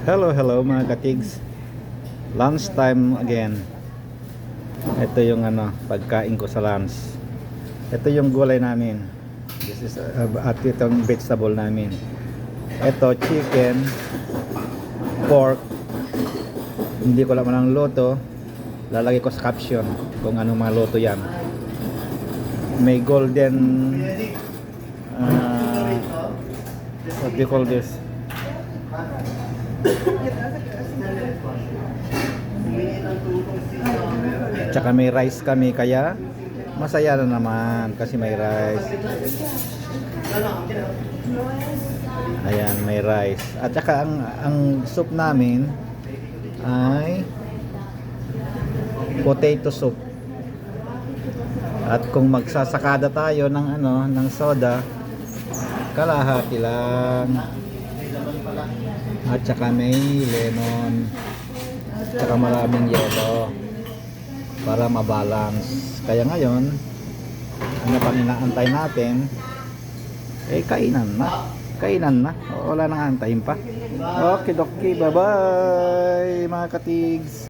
Hello mga katigs. Lunch time again. Ito yung pagkain ko sa lunch. Ito yung gulay namin. This is at itong vegetable namin. Ito chicken, pork. Hindi ko lang luto. Lalagay ko sa caption kung anong mga luto yan. May golden what do you call this? Tsaka may rice kami, kaya masaya na naman kasi may rice. Ayan, may rice. At tsaka ang soup namin ay potato soup. At kung magsasakada tayo ng soda, kalahati lang. At saka may lemon. At saka maraming yelo para mabalance. Kaya ngayon, ano pang inaantay natin? Kainan na. Kainan na. Wala nang antayin pa. Okay, bye bye mga katigs.